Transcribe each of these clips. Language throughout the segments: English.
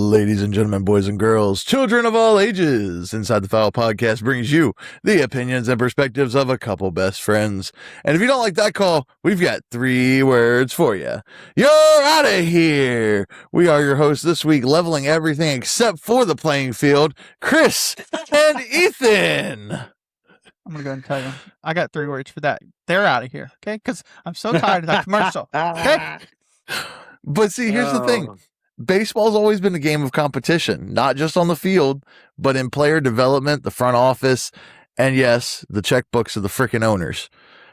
Ladies and gentlemen, boys and girls, children of all ages, Inside the Foul podcast brings you the opinions and perspectives of a couple best friends. And if you don't like that call, we've got 3 words for you. You're out of here. We are your hosts this week, leveling everything except for the playing field, Chris and Ethan. I'm going to go ahead and tell you. I got 3 words for that. They're out of here, okay? Because I'm so tired of that commercial, okay? But see, here's the thing. Baseball's always been a game of competition, not just on the field, but in player development, the front office, and yes, the checkbooks of the frickin' owners.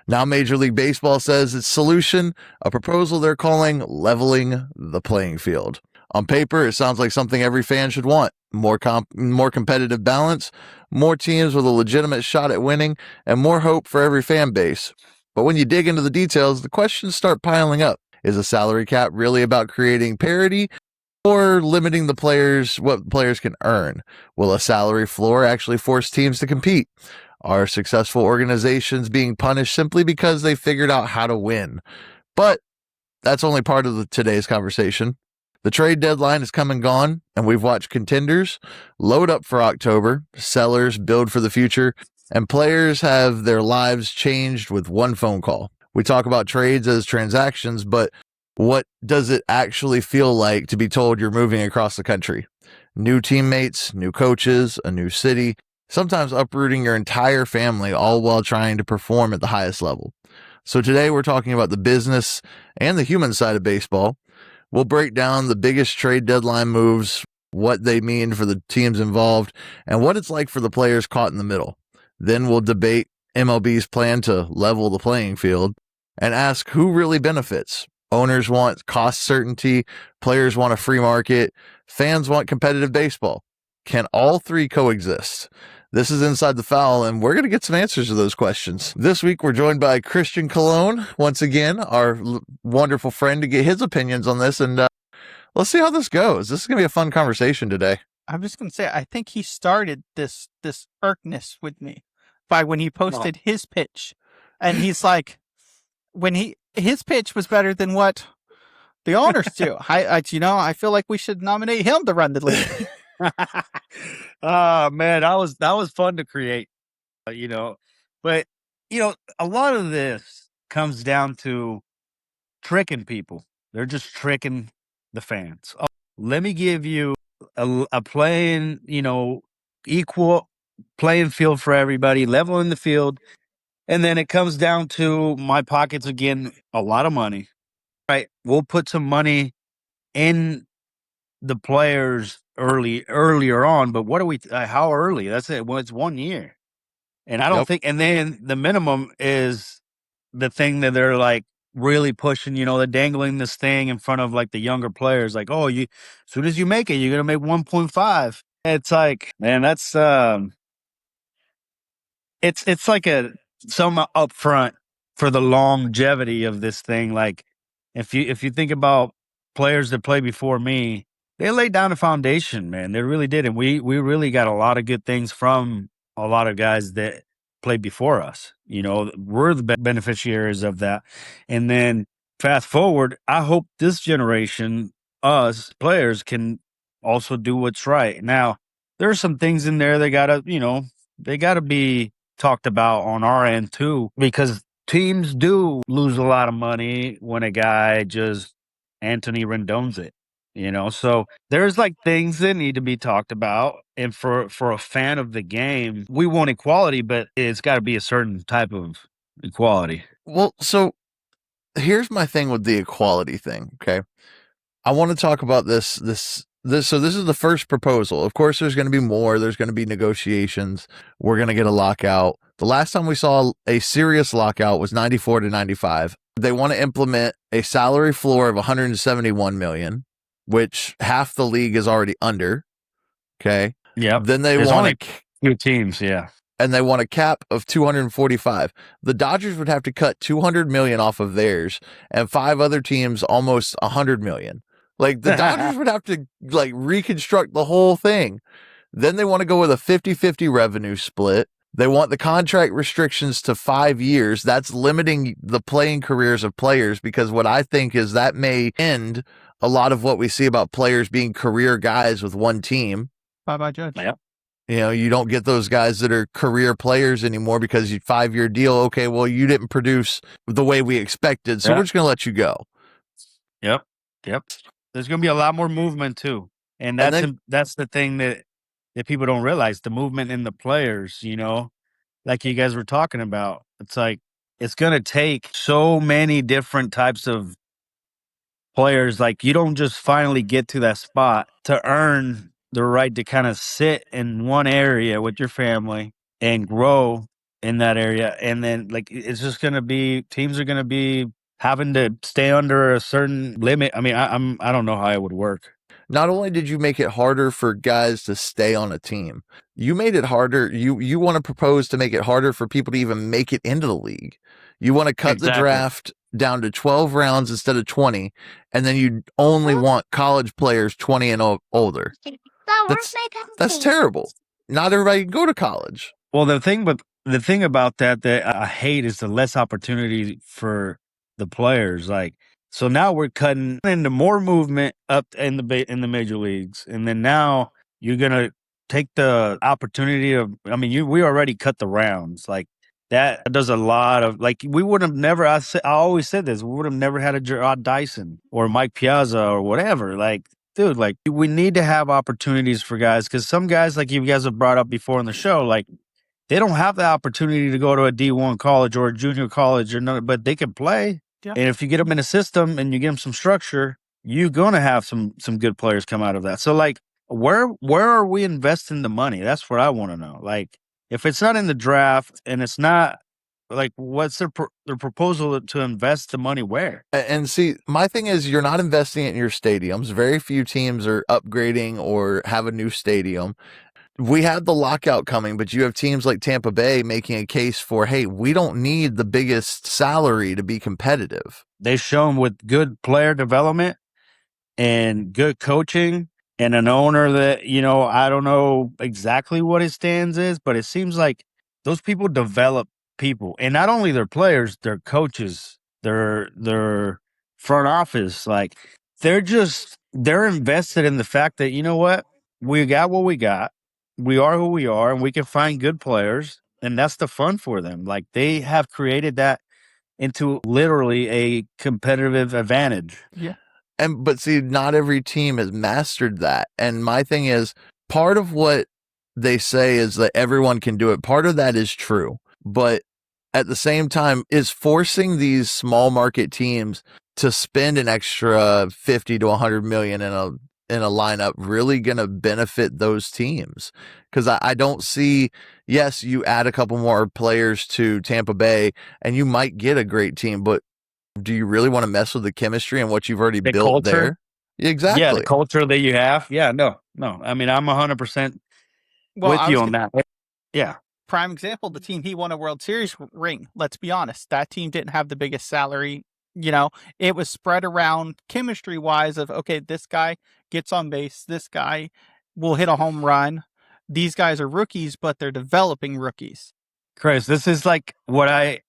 Now Major League Baseball says its solution, a proposal they're calling leveling the playing field. On paper, it sounds like something every fan should want. More competitive balance, more teams with a legitimate shot at winning, and more hope for every fan base. But when you dig into the details, the questions start piling up. Is a salary cap really about creating parity or limiting the players, what players can earn? Will a salary floor actually force teams to compete? Are successful organizations being punished simply because they figured out how to win? But that's only part of today's conversation. The trade deadline is come and gone, and we've watched contenders load up for October, sellers build for the future, and players have their lives changed with one phone call. We talk about trades as transactions, but what does it actually feel like to be told you're moving across the country? New teammates, new coaches, a new city, sometimes uprooting your entire family, all while trying to perform at the highest level. So today we're talking about the business and the human side of baseball. We'll break down the biggest trade deadline moves, what they mean for the teams involved, and what it's like for the players caught in the middle. Then we'll debate MLB's plan to level the playing field and ask who really benefits. Owners want cost certainty, players want a free market, fans want competitive baseball. Can all 3 coexist? This is Inside the Foul, and we're going to get some answers to those questions. This week, we're joined by Christian Colon, once again, our wonderful friend, to get his opinions on this, and let's see how this goes. This is going to be a fun conversation today. I'm just going to say, I think he started this irkness with me by when he posted his pitch, and he's like, his pitch was better than what the owners do. I feel like we should nominate him to run the league. Oh man, that was fun to create, but a lot of this comes down to tricking people. They're just tricking the fans. Oh, let me give you a playing, equal playing field for everybody, leveling the field. And then it comes down to my pockets again, a lot of money, right? We'll put some money in the players earlier on, but what are we, how early? That's it. Well, it's 1 year. And I don't think, and then the minimum is the thing that they're like really pushing, they're dangling this thing in front of like the younger players. Like, oh, as soon as you make it, you're going to make 1.5. It's like, man, that's, it's like some upfront for the longevity of this thing. Like if you think about players that play before me, they laid down a foundation, man. They really did. And we really got a lot of good things from a lot of guys that played before us. We're the beneficiaries of that. And then fast forward, I hope this generation, us players, can also do what's right. Now, there's some things in there they gotta be talked about on our end too, because teams do lose a lot of money when a guy just Anthony Rendon's it, so there's like things that need to be talked about. And for a fan of the game, we want equality, but it's got to be a certain type of equality. Well, so here's my thing with the equality thing. Okay. I want to talk about this. So this is the first proposal. Of course, there's going to be more. There's going to be negotiations. We're going to get a lockout. The last time we saw a serious lockout was 94 to 95. They want to implement a salary floor of 171 million, which half the league is already under. Okay. Yeah. Then they There's want only 2 teams. Yeah. And they want a cap of 245. The Dodgers would have to cut 200 million off of theirs, and 5 other teams almost 100 million. Like the Dodgers would have to like reconstruct the whole thing. Then they want to go with a 50-50 revenue split. They want the contract restrictions to 5 years. That's limiting the playing careers of players, because what I think is that may end a lot of what we see about players being career guys with one team. Bye-bye, Judge. Yeah. You know, you don't get those guys that are career players anymore because you 5-year deal. Okay, well, you didn't produce the way we expected, so we're just going to let you go. Yep. There's going to be a lot more movement too, and that's the thing that people don't realize, the movement in the players. You know, like you guys were talking about. It's like it's going to take so many different types of players. Like you don't just finally get to that spot to earn the right to kind of sit in one area with your family and grow in that area. And then like, it's just going to be, teams are going to be having to stay under a certain limit. I mean, I don't know how it would work. Not only did you make it harder for guys to stay on a team, you made it harder. You want to propose to make it harder for people to even make it into the league. You want to cut the draft down to 12 rounds instead of 20, and then you only want college players 20 and older. That's terrible. Not everybody can go to college. Well, the thing about that I hate is the less opportunity for the players. Like, so now we're cutting into more movement up in the major leagues, and then now you're gonna take the opportunity of. I mean, we already cut the rounds. Like that does a lot of, like, we would have never. I always said this. We would have never had a Gerard Dyson or Mike Piazza or whatever. Like, dude, like we need to have opportunities for guys, because some guys, like you guys have brought up before in the show, like they don't have the opportunity to go to a D1 college or a junior college or none, but they can play. Yeah. And if you get them in a system and you give them some structure, you're gonna have some good players come out of that. So like, where are we investing the money? That's what I want to know. Like, if it's not in the draft and it's not, like, what's their proposal to invest the money where? And see, my thing is, you're not investing it in your stadiums. Very few teams are upgrading or have a new stadium. We had the lockout coming, but you have teams like Tampa Bay making a case for, hey, we don't need the biggest salary to be competitive. They've shown with good player development and good coaching and an owner that, you know, I don't know exactly what his stance is, but it seems like those people develop people, and not only their players, their coaches, their front office. Like they're invested in the fact that, you know what we got, we are who we are, and we can find good players, and that's the fun for them. Like they have created that into literally a competitive advantage. Yeah. But see, not every team has mastered that. And my thing is, part of what they say is that everyone can do it. Part of that is true. But at the same time, is forcing these small market teams to spend an extra 50 to 100 million in a lineup really going to benefit those teams? Because I don't see, yes, you add a couple more players to Tampa Bay and you might get a great team, but do you really want to mess with the chemistry and what you've already built culture? there? Exactly. Yeah, the culture that you have. Yeah, no. I mean, I'm 100% with you on that. Yeah. Prime example, the team he won a World Series ring. Let's be honest, that team didn't have the biggest salary. You know, it was spread around chemistry wise of, okay, this guy gets on base, this guy will hit a home run. These guys are rookies, but they're developing rookies. Chris, this is like what I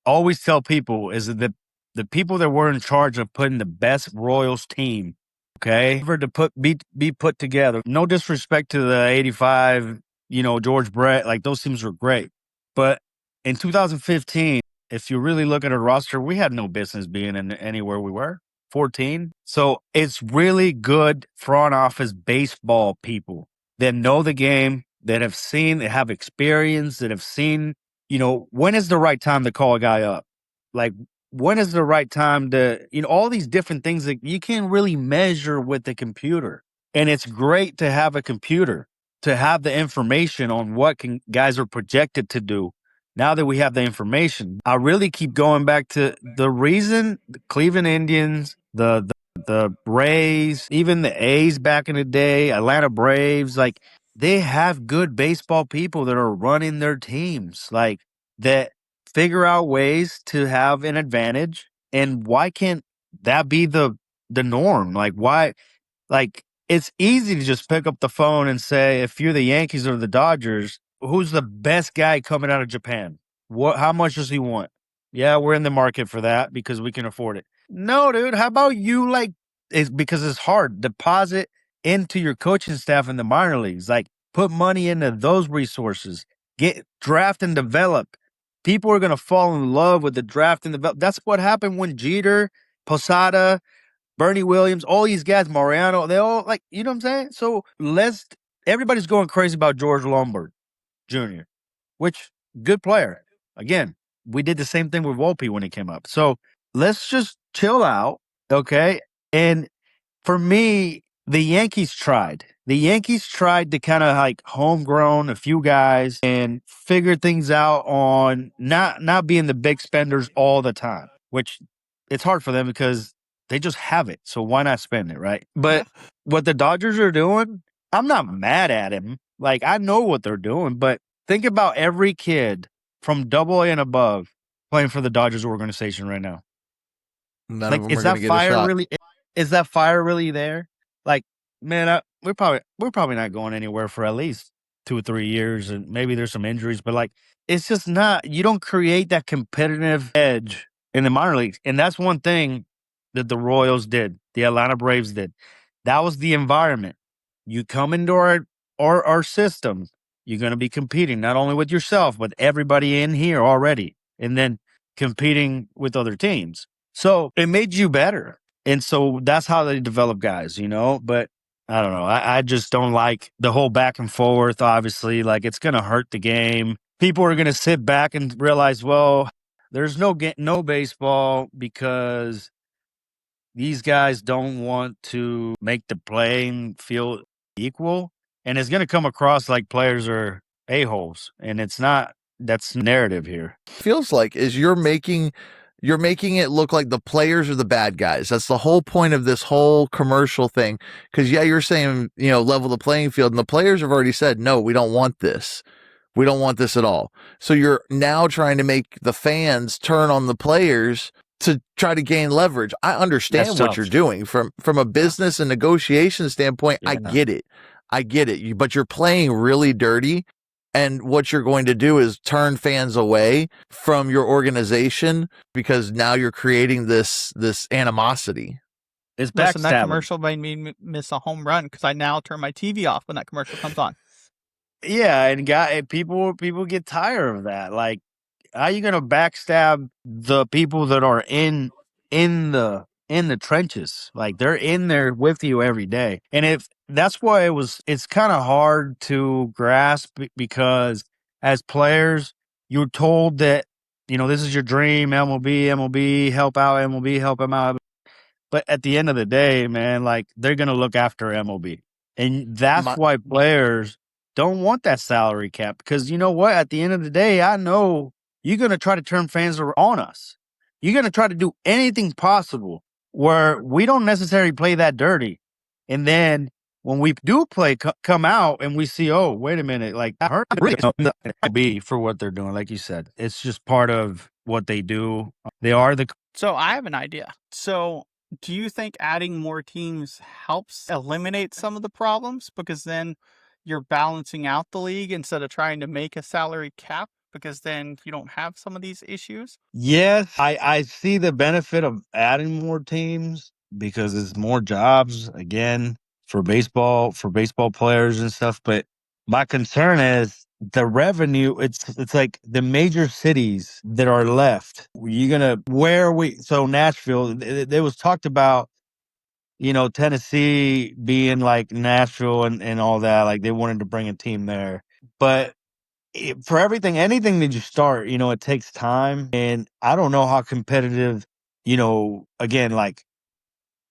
always tell people is that the people that were in charge of putting the best Royals team, okay, for to be put together. No disrespect to the 85, you know, George Brett, like those teams were great. But in 2015, if you really look at a roster, we had no business being in anywhere we were. 14. So it's really good front office baseball people that know the game, that have experience, that have seen, you know, when is the right time to call a guy up? Like, when is the right time to, you know, all these different things that you can't really measure with the computer. And it's great to have a computer, to have the information on what guys are projected to do. Now that we have the information, I really keep going back to the reason the Cleveland Indians, the Rays, even the A's back in the day, Atlanta Braves, like they have good baseball people that are running their teams, like that figure out ways to have an advantage. And why can't that be the norm? Like, why? Like, it's easy to just pick up the phone and say, if you're the Yankees or the Dodgers, who's the best guy coming out of Japan? How much does he want? Yeah, we're in the market for that because we can afford it. No, dude, how about you, like, is because it's hard. Deposit into your coaching staff in the minor leagues. Like, put money into those resources. Get draft and develop. People are gonna fall in love with the draft and develop. That's what happened when Jeter, Posada, Bernie Williams, all these guys, Mariano, they all like, you know what I'm saying? So everybody's going crazy about George Lombard Jr., which good player. Again, we did the same thing with Volpe when he came up. So let's just chill out, okay? And for me, the Yankees tried. The Yankees tried to kind of like homegrown a few guys and figure things out on not being the big spenders all the time, which it's hard for them because they just have it. So why not spend it, right? But what the Dodgers are doing, I'm not mad at him. Like, I know what they're doing, but think about every kid from Double A and above playing for the Dodgers organization right now. None Like, of them are going to get a shot. is that fire really there? Like, man, we're probably not going anywhere for at least 2 or 3 years, and maybe there's some injuries, but like, it's just not. You don't create that competitive edge in the minor leagues, and that's one thing that the Royals did, the Atlanta Braves did. That was the environment. You come into our system, you're going to be competing not only with yourself but everybody in here already, and then competing with other teams. So it made you better. And so that's how they develop guys, But I don't know. I just don't like the whole back and forth, obviously. Like, it's going to hurt the game. People are going to sit back and realize, well, there's no baseball because these guys don't want to make the playing field equal. And it's going to come across like players are a-holes. And it's not. That's narrative here. Feels like is you're making it look like the players are the bad guys. That's the whole point of this whole commercial thing. Because you're saying, level the playing field, and the players have already said, no, we don't want this. We don't want this at all. So you're now trying to make the fans turn on the players to try to gain leverage. I understand what you're doing from a business and negotiation standpoint. Yeah. I get it. But you're playing really dirty. And what you're going to do is turn fans away from your organization because now you're creating this animosity. It's backstabbing. Listen, that commercial made me miss a home run because I now turn my TV off when that commercial comes on. Yeah, and people get tired of that. Like, how are you gonna backstab the people that are in the trenches? Like, they're in there with you every day. And if that's why it's kind of hard to grasp because as players, you're told that, this is your dream, MLB, help out MLB, help them out. But at the end of the day, man, like, they're going to look after MLB. And that's why players don't want that salary cap. Because you know what? At the end of the day, I know you're going to try to turn fans on us. You're going to try to do anything possible where we don't necessarily play that dirty. And then when we do play, come out and we see, oh, wait a minute, like, I heard be for what they're doing. Like you said, it's just part of what they do. They are the. So I have an idea. So do you think adding more teams helps eliminate some of the problems? Because then you're balancing out the league instead of trying to make a salary cap, because then you don't have some of these issues? Yes, I see the benefit of adding more teams because it's more jobs, again, for baseball players and stuff. But my concern is the revenue. It's like the major cities that are left. So Nashville, it was talked about, Tennessee being like Nashville and all that. Like, they wanted to bring a team there. But for anything that you start, it takes time. And I don't know how competitive, again, like,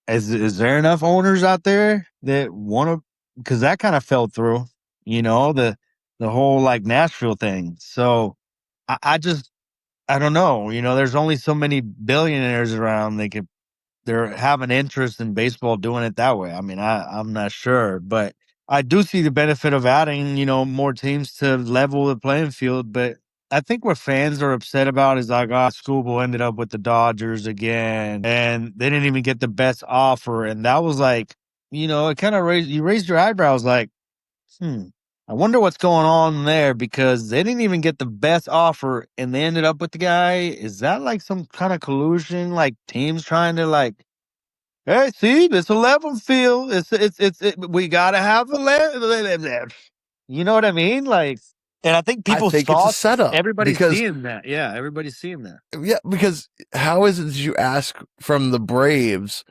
is there enough owners out there that want to, because that kind of fell through, the whole like Nashville thing. So I don't know, there's only so many billionaires around. They're having interest in baseball doing it that way. I mean, I'm not sure, but I do see the benefit of adding, more teams to level the playing field. But I think what fans are upset about is like, Scooble ended up with the Dodgers again, and they didn't even get the best offer. And that was like, it kind of raised your eyebrows like, I wonder what's going on there because they didn't even get the best offer and they ended up with the guy. Is that like some kind of collusion? Like, teams trying to like, Hey, see, it's a level field. We gotta have a level. You know what I mean? Like, and I think I people think it's saw a setup everybody's because seeing that. Yeah, everybody's seeing that. yeah, because how is it that you ask from the Braves?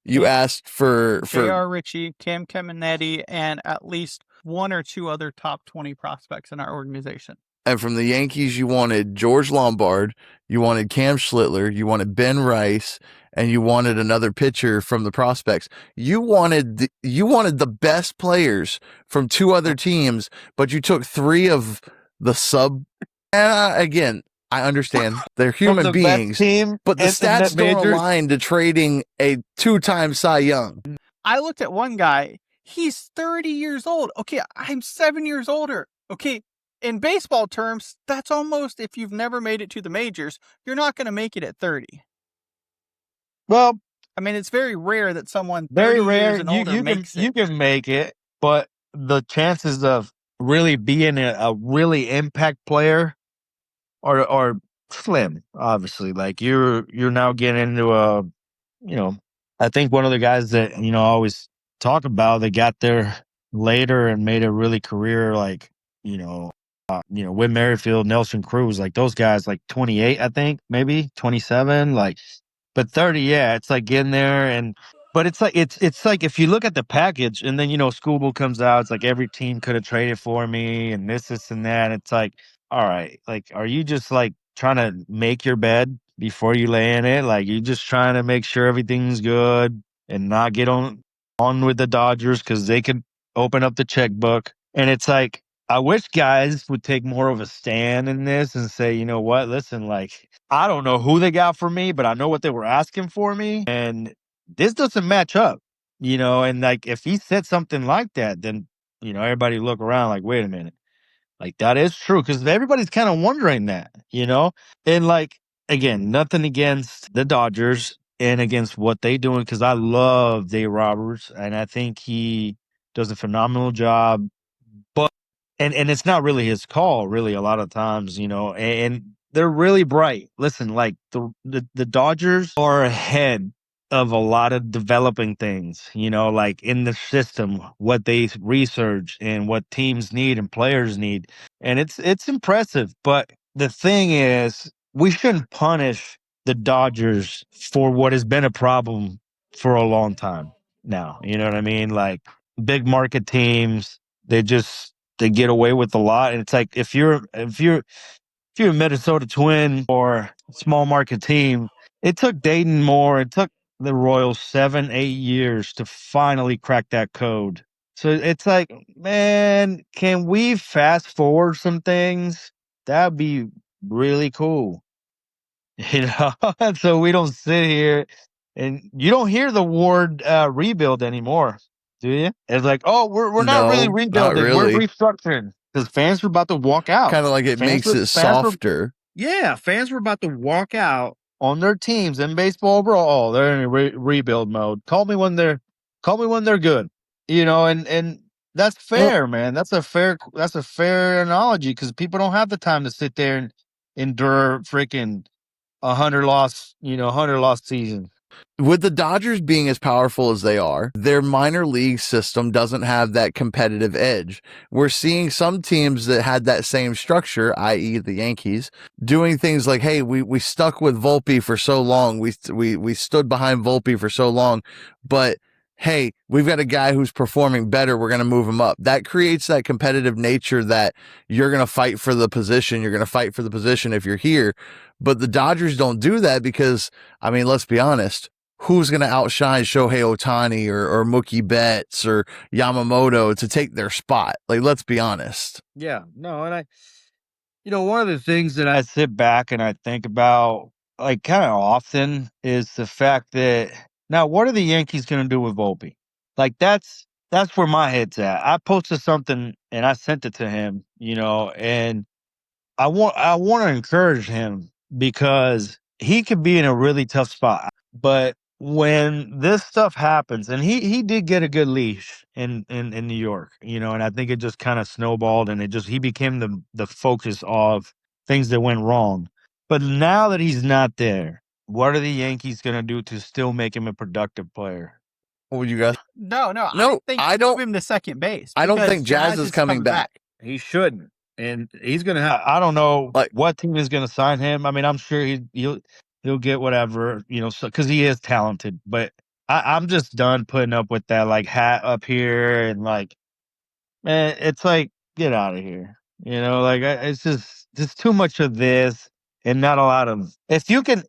You Yeah. asked for J.R. Ritchie, Cam Caminetti, and at least one or two other top 20 prospects in our organization. and from the Yankees, you wanted George Lombard, you wanted Cam Schlittler, you wanted Ben Rice, and you wanted another pitcher from the prospects. You wanted the best players from two other teams, but you took three of the sub. And again, I understand they're From human the best beings, team but the in that stats don't major. align to trading a two-time Cy Young. I looked at one guy. He's 30 years old. Okay, I'm 7 years older. Okay, in baseball terms, that's almost, if you've never made it to the majors, you're not going to make it at 30. Well, I mean, it's very rare that someone 30 very years rare. and You older you can makes you it. can make it, but the chances of really being a really impact player are slim. Obviously, like you're now getting into a, you know, I think one of the guys that I always talk about that got there later and made a really career, like Whit Merrifield, Nelson Cruz, like those guys, like 28, I think, maybe 27, like, but 30, yeah, it's like getting there. But it's like if you look at the package and then Scooble comes out, it's like every team could have traded for me and this and that. It's like, all right, like, are you just like trying to make your bed before you lay in it? Like, you just trying to make sure everything's good and not get on with the Dodgers because they could open up the checkbook. And it's like, I wish guys would take more of a stand in this and say, you know what, listen, like, I don't know who they got for me, but I know what they were asking for me. And this doesn't match up, and like, if he said something like that, then, everybody look around like, wait a minute, like, that is true. Cause everybody's kind of wondering that. And like, again, nothing against the Dodgers and against what they doing. Cause I love Dave Roberts and I think he does a phenomenal job, but and it's not really his call, really, a lot of times, and they're really bright. Listen, like the Dodgers are ahead of a lot of developing things, like in the system, what they research and what teams need and players need. And it's impressive. But the thing is, we shouldn't punish the Dodgers for what has been a problem for a long time now. You know what I mean? Like, big market teams, they get away with a lot. And it's like, if you're a Minnesota Twin or a small market team, it took Dayton Moore, it took the Royals 7-8 years to finally crack that code. So it's like, man, can we fast forward some things? That'd be really cool. So we don't sit here and you don't hear the word rebuild anymore, do you? It's like, oh, we're not really No, not rebuilding, we're really. restructuring because fans were about to walk out. Kind of like it makes it Fans were softer. Yeah, fans were about to walk out on their teams in baseball overall. Oh, they're in a rebuild mode. Call me when they're good. And that's Well, fair, man. That's a fair analogy because people don't have the time to sit there and endure freaking 100 loss season. with the Dodgers being as powerful as they are, their minor league system doesn't have that competitive edge. We're seeing some teams that had that same structure, i.e. the Yankees, doing things like, hey, we stuck with Volpe for so long. We stood behind Volpe for so long, but hey, we've got a guy who's performing better. We're going to move him up. That creates that competitive nature that you're going to fight for the position. You're going to fight for the position if you're here. But the Dodgers don't do that because, I mean, let's be honest. Who's going to outshine Shohei Ohtani or Mookie Betts or Yamamoto to take their spot? Like, let's be honest. Yeah, no, and one of the things that I sit back and I think about, like, kind of often is the fact that now, what are the Yankees going to do with Volpe? Like, that's where my head's at. I posted something and I sent it to him, and I want to encourage him because he could be in a really tough spot. But when this stuff happens, and he did get a good leash in New York, and I think it just kind of snowballed and he became the focus of things that went wrong. But now that he's not there, what are the Yankees going to do to still make him a productive player? What would you guys? No, No, I think I move don't. him to second base. I don't because think Jazz is coming back. He shouldn't. And he's going to have, I don't know Like what team is going to sign him. I mean, I'm sure he'll get whatever, you know, so, cause he is talented, but I'm just done putting up with that like hat up here and like, man, it's like, get out of here. You know, like it's just too much of this and not a lot of, if you can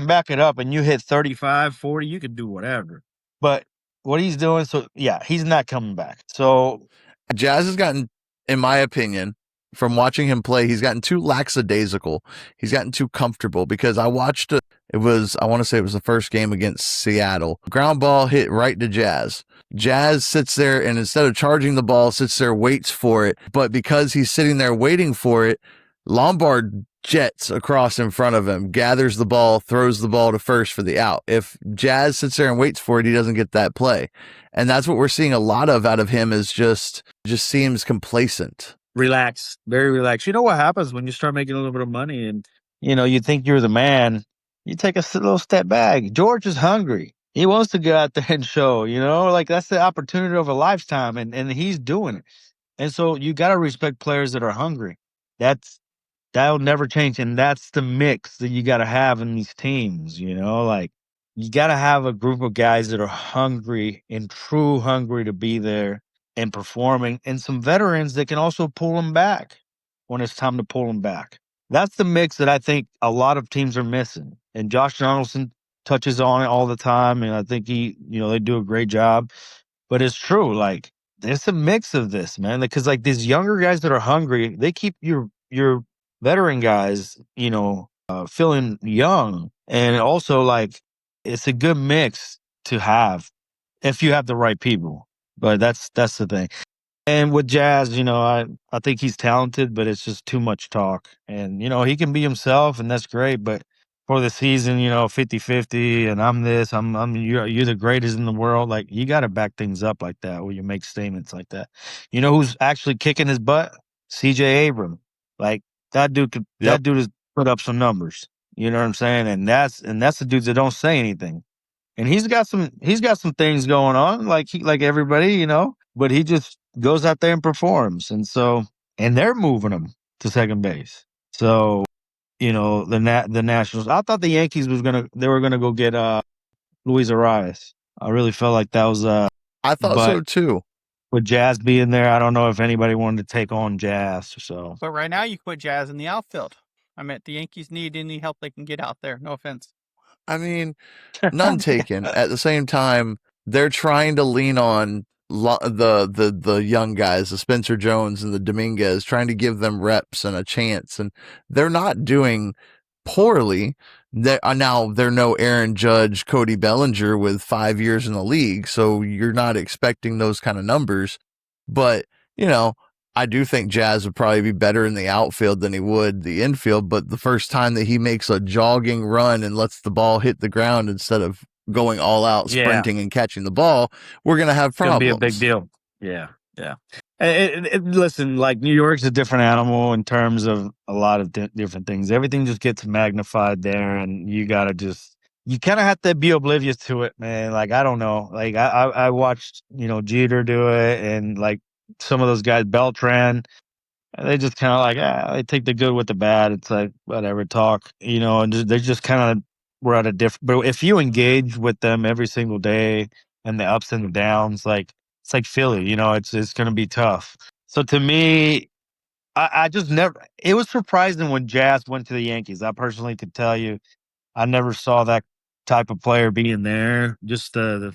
back it up and you hit 35, 40, you can do whatever. But what he's doing, so yeah, he's not coming back. So Jazz has gotten, in my opinion, from watching him play, he's gotten too lackadaisical. He's gotten too comfortable because I watched it. I want to say it was the first game against Seattle. Ground ball hit right to Jazz. Jazz sits there and instead of charging the ball, sits there, waits for it. But because he's sitting there waiting for it, Lombard jets across in front of him, gathers the ball, throws the ball to first for the out. If Jazz sits there and waits for it, he doesn't get that play. And that's what we're seeing a lot of out of him is just seems complacent. Relax, very relaxed. You know what happens when you start making a little bit of money and, you know, you think you're the man, you take a little step back. George is hungry. He wants to go out there and show, you know, like that's the opportunity of a lifetime and he's doing it. And so you got to respect players that are hungry. That'll never change. And that's the mix that you got to have in these teams, you know, like you got to have a group of guys that are hungry and true hungry to be there and performing, and some veterans that can also pull them back when it's time to pull them back. That's the mix that I think a lot of teams are missing. And Josh Donaldson touches on it all the time. And I think they do a great job. But it's true. Like, there's a mix of this, man. Because like these younger guys that are hungry, they keep your veteran guys, feeling young. And also, like, it's a good mix to have if you have the right people. But that's the thing. And with Jazz, I think he's talented, but it's just too much talk. And, he can be himself and that's great. But for the season, 50-50 and I'm this, you're the greatest in the world. Like you got to back things up like that when you make statements like that. You know who's actually kicking his butt? CJ Abram. Like that dude Yep. that dude has put up some numbers. You know what I'm saying? And that's the dudes that don't say anything. And he's got some things going on, like everybody, but he just goes out there and performs. And they're moving him to second base. So, the Nationals. I thought the Yankees they were gonna go get Luis Arias. I really felt like that was I thought so too. With Jazz being there, I don't know if anybody wanted to take on Jazz. So, but right now you put Jazz in the outfield. I mean, the Yankees need any help they can get out there. No offense. I mean, none taken. At the same time, they're trying to lean on the young guys, the Spencer Jones and the Dominguez, trying to give them reps and a chance, and they're not doing poorly. Now they're no Aaron Judge, Cody Bellinger with 5 years in the league, so you're not expecting those kind of numbers. But I do think Jazz would probably be better in the outfield than he would the infield, but the first time that he makes a jogging run and lets the ball hit the ground instead of going all out, sprinting and catching the ball, we're going to have problems. It's going to be a big deal. Yeah. Yeah. Listen, like New York's a different animal in terms of a lot of different things. Everything just gets magnified there and you got to you kind of have to be oblivious to it, man. Like, I don't know. Like I watched, Jeter do it and like, some of those guys, Beltran, they just kind of like, they take the good with the bad. It's like, whatever, talk, and they just kind of were at a different, but if you engage with them every single day and the ups and the downs, like, it's like Philly, it's going to be tough. So to me, I just never, it was surprising when Jazz went to the Yankees. I personally could tell you, I never saw that type of player being there. Just the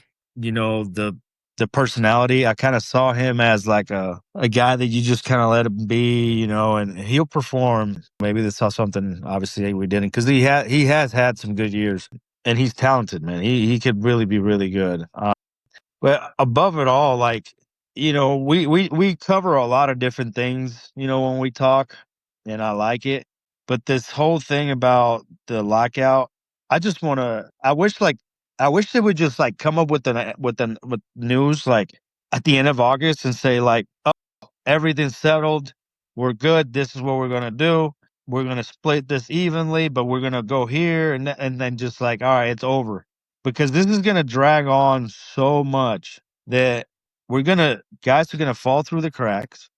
personality. I kind of saw him as like a guy that you just kind of let him be, and he'll perform. Maybe they saw something obviously we didn't, because he has had some good years and he's talented, man. He could really be really good. But above it all, like, we cover a lot of different things, when we talk, and I like it. But this whole thing about the lockout, I wish they would just like come up with with news like at the end of August and say like, oh, everything's settled. We're good. This is what we're going to do. we're gonna split this evenly, but we're gonna go here and then just like, all right, it's over. Because this is gonna drag on so much that guys are gonna fall through the cracks.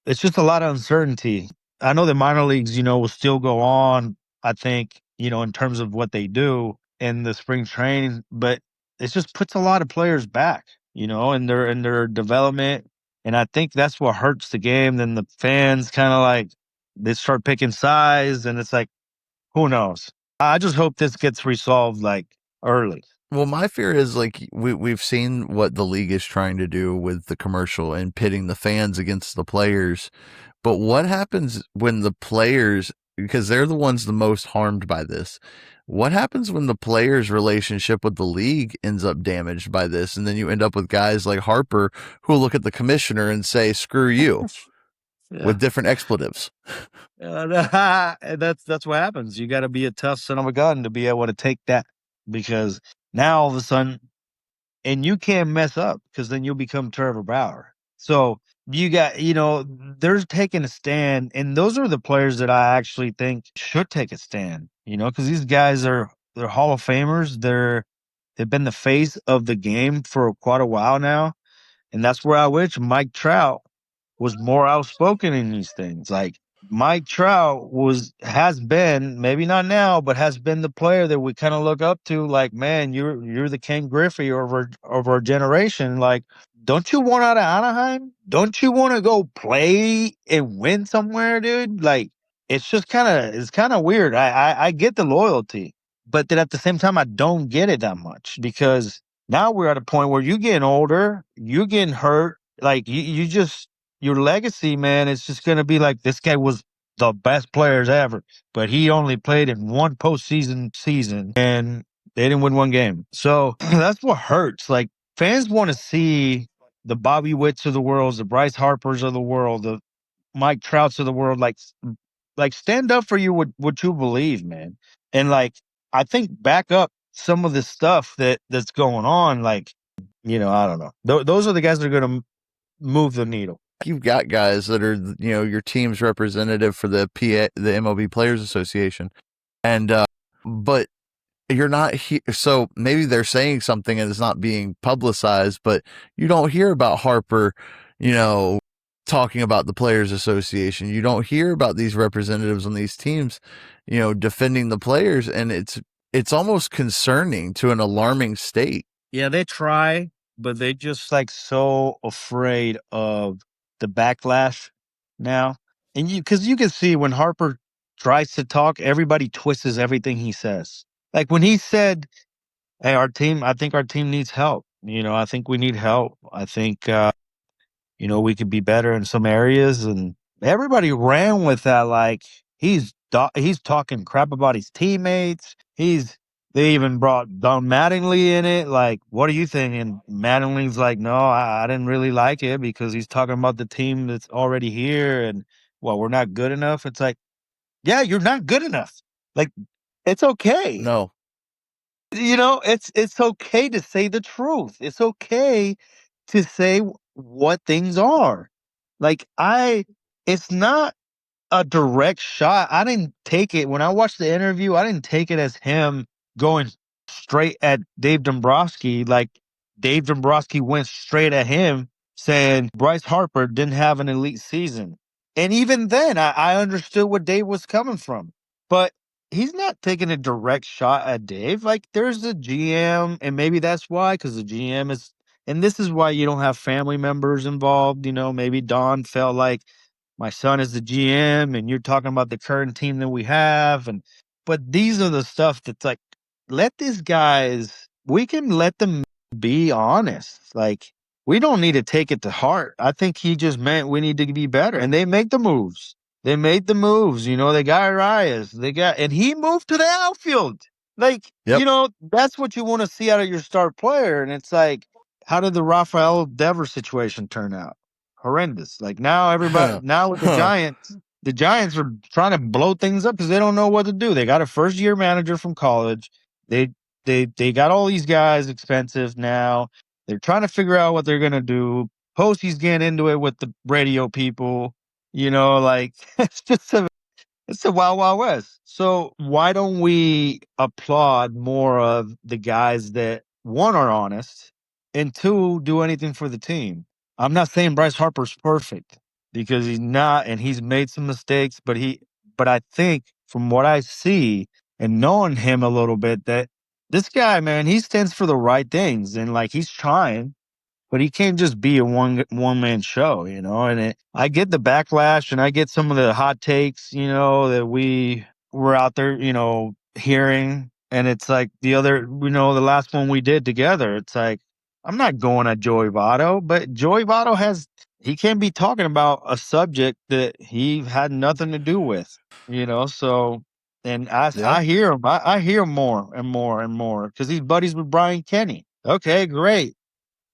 It's just a lot of uncertainty. I know the minor leagues, will still go on, I think, in terms of what they do in the spring training, but it just puts a lot of players back, in their development. And I think that's what hurts the game. Then the fans kind of like they start picking sides, and it's like, who knows? I just hope this gets resolved like early. Well, my fear is like we've seen what the league is trying to do with the commercial and pitting the fans against the players. But what happens when the players, because they're the ones the most harmed by this, what happens when the players' relationship with the league ends up damaged by this? And then you end up with guys like Harper who look at the commissioner and say, screw you, with different expletives. That's what happens. You got to be a tough son of a gun to be able to take that, because now all of a sudden, and you can't mess up because then you'll become Trevor Bauer. So you got, they're taking a stand, and those are the players that I actually think should take a stand. Because these guys they're Hall of Famers. They've been the face of the game for quite a while now, and that's where I wish Mike Trout was more outspoken in these things. Like Mike Trout has been, maybe not now, but has been the player that we kind of look up to. Like, man, you're the Ken Griffey of our generation. Like, don't you want out of Anaheim? Don't you want to go play and win somewhere, dude? Like, it's kind of weird. I get the loyalty, but then at the same time, I don't get it that much, because now we're at a point where you're getting older, you're getting hurt. Like you just, your legacy, man, it's just going to be like, this guy was the best players ever, but he only played in one postseason season and they didn't win one game. So that's what hurts. Like, fans want to see the Bobby Witts of the world, the Bryce Harpers of the world, the Mike Trouts of the world, like stand up for what you believe, man. And like, I think back up some of the stuff that's going on. Like, I don't know. Those are the guys that are going to move the needle. You've got guys that are, your team's representative for the MLB Players Association. And, but you're not so maybe they're saying something and it's not being publicized, but you don't hear about Harper, talking about the Players Association. You don't hear about these representatives on these teams, defending the players. And it's almost concerning to an alarming state. Yeah, they try, but they just like so afraid of the backlash now. And because you can see when Harper tries to talk, everybody twists everything he says. Like when he said, "Hey, I think our team needs help. I think we need help. I think, we could be better in some areas." And everybody ran with that. Like he's talking crap about his teammates. They even brought Don Mattingly in it. Like, what do you think? And Mattingly's like, no, I didn't really like it because he's talking about the team that's already here, and well, we're not good enough. It's like, yeah, you're not good enough. Like, it's okay. No. It's okay to say the truth. It's okay to say what things are. Like, it's not a direct shot. I didn't take it when I watched the interview. I didn't take it as him going straight at Dave Dombrowski. Like, Dave Dombrowski went straight at him saying Bryce Harper didn't have an elite season. And even then, I understood what Dave was coming from. But he's not taking a direct shot at Dave. Like, there's the GM, and maybe that's why, because the GM is, and this is why you don't have family members involved. Maybe Don felt like, my son is the GM and you're talking about the current team that we have. But these are the stuff that's like, let these guys, we can let them be honest. Like, we don't need to take it to heart. I think he just meant we need to be better. And they make the moves. They made the moves. They got Arias. And he moved to the outfield. Like, Yep. that's what you want to see out of your star player. And it's like, how did the Rafael Devers situation turn out? Horrendous. Like, now now with the Giants are trying to blow things up because they don't know what to do. They got a first year manager from college. They got all these guys expensive now. They're trying to figure out what they're gonna do. Postie's getting into it with the radio people. Like, it's just It's the Wild Wild West. So why don't we applaud more of the guys that, one, are honest, and two, do anything for the team? I'm not saying Bryce Harper's perfect, because he's not, and he's made some mistakes, but I think from what I see and knowing him a little bit, that this guy, man, he stands for the right things, and like, he's trying. But he can't just be a one man show, you know. And I get the backlash, and I get some of the hot takes, you know, that we were out there, you know, hearing. And it's like the last one we did together. It's like, I'm not going at Joey Votto, but Joey Votto he can't be talking about a subject that he had nothing to do with, you know. So, and I hear him, I hear him more and more and more, because he's buddies with Brian Kenny. Okay, great.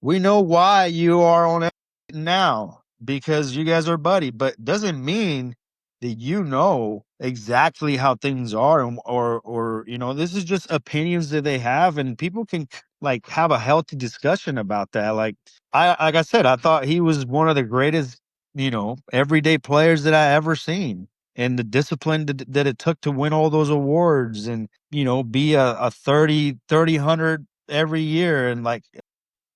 We know why you are on it now, because you guys are buddy, but doesn't mean that you know exactly how things are, or you know, this is just opinions that they have, and people can like have a healthy discussion about that. Like I said, I thought he was one of the greatest, you know, everyday players that I ever seen. And the discipline that it took to win all those awards, and, you know, be a 100 every year, and like,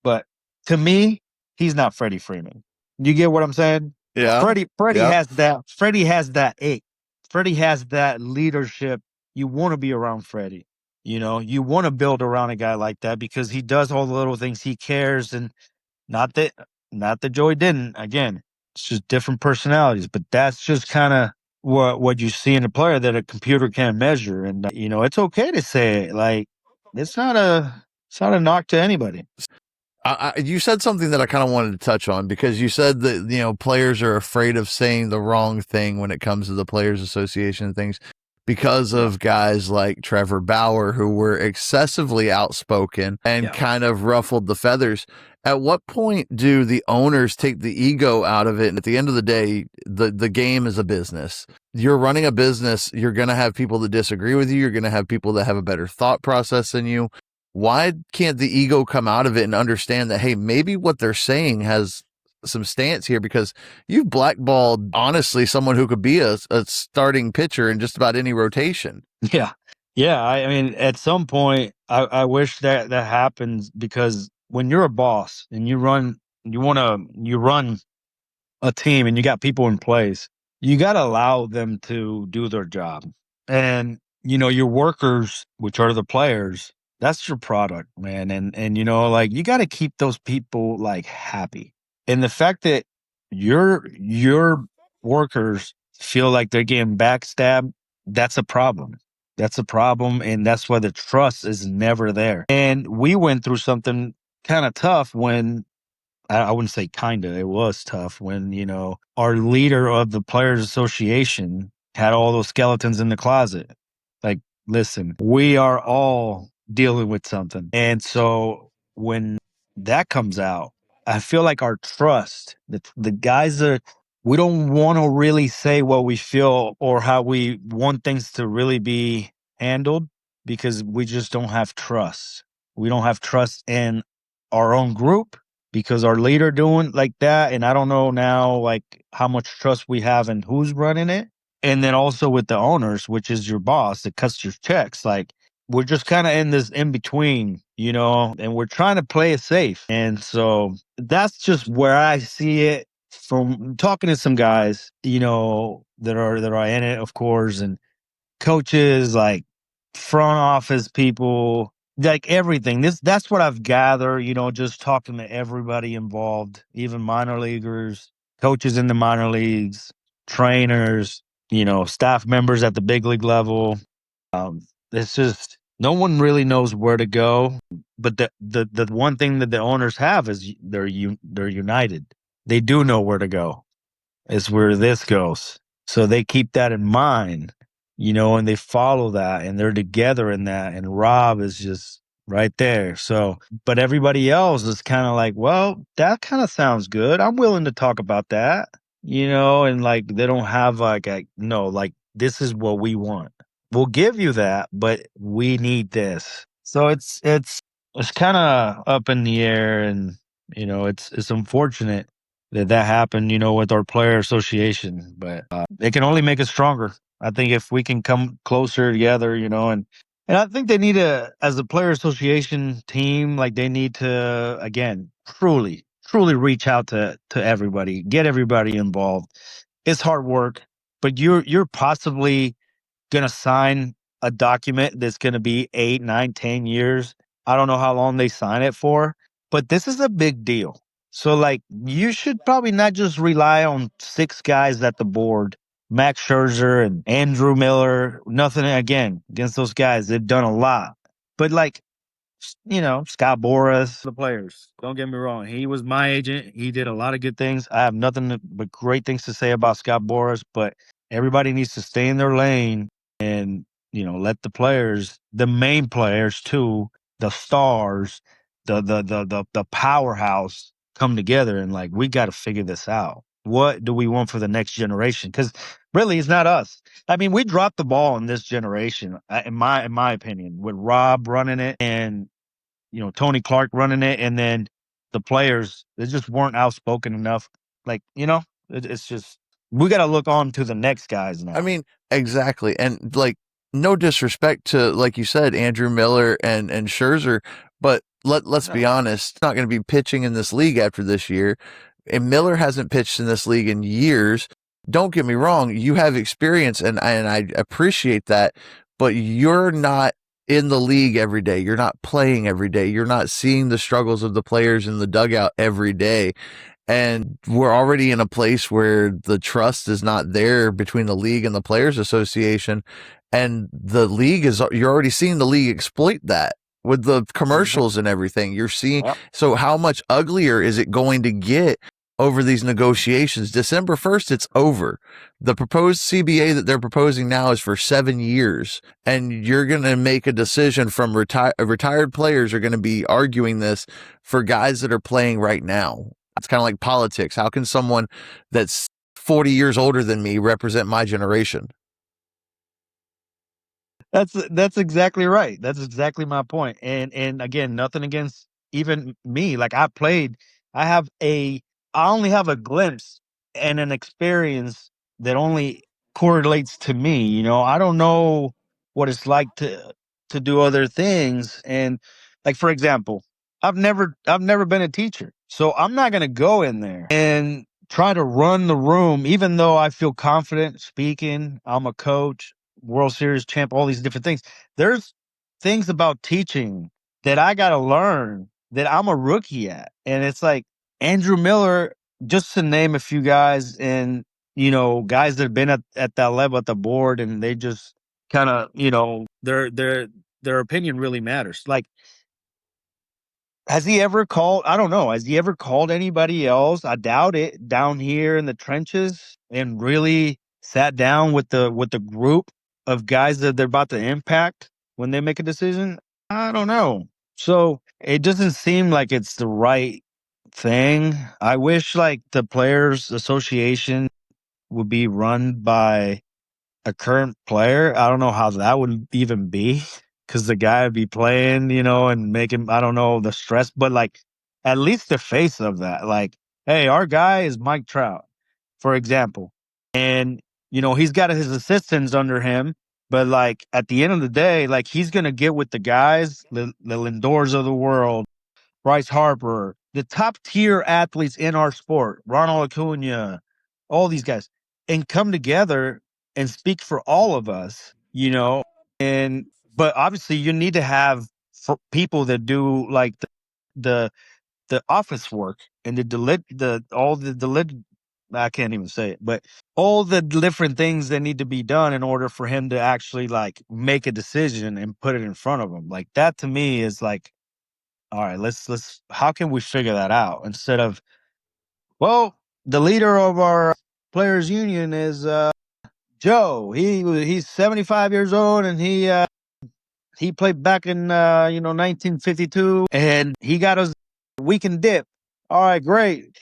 but to me, he's not Freddie Freeman. You get what I'm saying? Yeah. Freddie Yep. has that. Freddie has that ache. Freddie has that leadership. You want to be around Freddie. You know, you want to build around a guy like that, because he does all the little things. He cares, and not that not that Joey didn't. Again, it's just different personalities. But that's just kind of what you see in a player that a computer can't measure. And you know, it's okay to say it. Like, it's not a knock to anybody. You said something that I kind of wanted to touch on, because you said that, you know, players are afraid of saying the wrong thing when it comes to the Players Association and things, because of guys like Trevor Bauer, who were excessively outspoken and kind of ruffled the feathers. At what point do the owners take the ego out of it? And at the end of the day, the game is a business. You're running a business. You're going to have people that disagree with you. You're going to have people that have a better thought process than you. Why can't the ego come out of it and understand that, hey, maybe what they're saying has some stance here? Because you've blackballed, honestly, someone who could be a starting pitcher in just about any rotation. Yeah. Yeah. I mean, at some point, I wish that happens, because when you're a boss and you run a team, and you got people in place, you got to allow them to do their job. And, you know, your workers, which are the players, that's your product, man. And, you know, like, you got to keep those people like happy. And the fact that your workers feel like they're getting backstabbed, that's a problem. That's a problem. And that's why the trust is never there. And we went through something kind of tough when, I wouldn't say kinda, it was tough when, you know, our leader of the Players Association had all those skeletons in the closet. Like, listen, we are all dealing with something. And so when that comes out, I feel like our trust, the guys are, we don't want to really say what we feel or how we want things to really be handled, because we just don't have trust. We don't have trust in our own group, because our leader doing like that. And I don't know now, like, how much trust we have in who's running it. And then also with the owners, which is your boss that cuts your checks. Like, we're just kind of in this in between, you know, and we're trying to play it safe. And so that's just where I see it from talking to some guys, you know, that are in it, of course, and coaches, like front office people, like everything. That's what I've gathered, you know, just talking to everybody involved, even minor leaguers, coaches in the minor leagues, trainers, you know, staff members at the big league level. It's just, no one really knows where to go. But the one thing that the owners have is they're united. They do know where to go. It's where this goes. So they keep that in mind, you know, and they follow that, and they're together in that. And Rob is just right there. So, but everybody else is kind of like, well, that kind of sounds good. I'm willing to talk about that, you know, and like, they don't have like no, like, this is what we want. We'll give you that, but we need this. So it's kind of up in the air, and, you know, it's unfortunate that happened, you know, with our player association, but it can only make us stronger. I think if we can come closer together, and I think they need as a player association team, like they need to again truly reach out to everybody, get everybody involved. It's hard work, but you're possibly gonna sign a document that's gonna be 8, 9, 10 years. I don't know how long they sign it for, but this is a big deal. So like you should probably not just rely on 6 guys at the board, Max Scherzer and Andrew Miller. Nothing again against those guys. They've done a lot. But like Scott Boras, the players. Don't get me wrong. He was my agent. He did a lot of good things. I have nothing but great things to say about Scott Boras, but everybody needs to stay in their lane and, let the players, the main players too, the stars, the powerhouse come together and like, we got to figure this out. What do we want for the next generation? Because really, it's not us. I mean, we dropped the ball in this generation, in my opinion, with Rob running it and Tony Clark running it, and then the players they just weren't outspoken enough. Like it's just we got to look on to the next guys now. I mean, exactly, and like no disrespect to like you said, Andrew Miller and Scherzer, but let's be honest, not going to be pitching in this league after this year. And Miller hasn't pitched in this league in years. Don't get me wrong, you have experience and I appreciate that, but you're not in the league every day. You're not playing every day. You're not seeing the struggles of the players in the dugout every day. And we're already in a place where the trust is not there between the league and the Players Association. And the league you're already seeing the league exploit that with the commercials and everything. You're seeing, so how much uglier is it going to get over these negotiations? December 1st, it's over. The proposed CBA that they're proposing now is for 7 years. And you're going to make a decision from retired players are going to be arguing this for guys that are playing right now. It's kind of like politics. How can someone that's 40 years older than me represent my generation? That's exactly right. That's exactly my point. And again, nothing against even me. Like I only have a glimpse and an experience that only correlates to me. I don't know what it's like to do other things. And like for example, I've never been a teacher. So I'm not gonna go in there and try to run the room, even though I feel confident speaking. I'm a coach, World Series champ, all these different things. There's things about teaching that I got to learn that I'm a rookie at. And it's like Andrew Miller, just to name a few guys, and, guys that have been at that level at the board, and they just kind of, their opinion really matters. Like, has he ever called? I don't know. Has he ever called anybody else? I doubt it. Down here in the trenches, and really sat down with the group of guys that they're about to impact when they make a decision. I don't know. So it doesn't seem like it's the right thing. I wish like the Players Association would be run by a current player. I don't know how that would even be because the guy would be playing, and making, I don't know, the stress, but like at least the face of that. Like, hey, our guy is Mike Trout, for example. And, he's got his assistants under him. But like at the end of the day, like he's going to get with the guys, the Lindors of the world, Bryce Harper, the top tier athletes in our sport, Ronald Acuna, all these guys, and come together and speak for all of us, And but obviously, you need to have people that do like the the office work and I can't even say it, but all the different things that need to be done in order for him to actually like make a decision and put it in front of him. Like that to me is like, all right, let's how can we figure that out instead of, well, the leader of our players union is Joe. He's 75 years old and he played back in 1952 and he got us weekend dip. All right, great.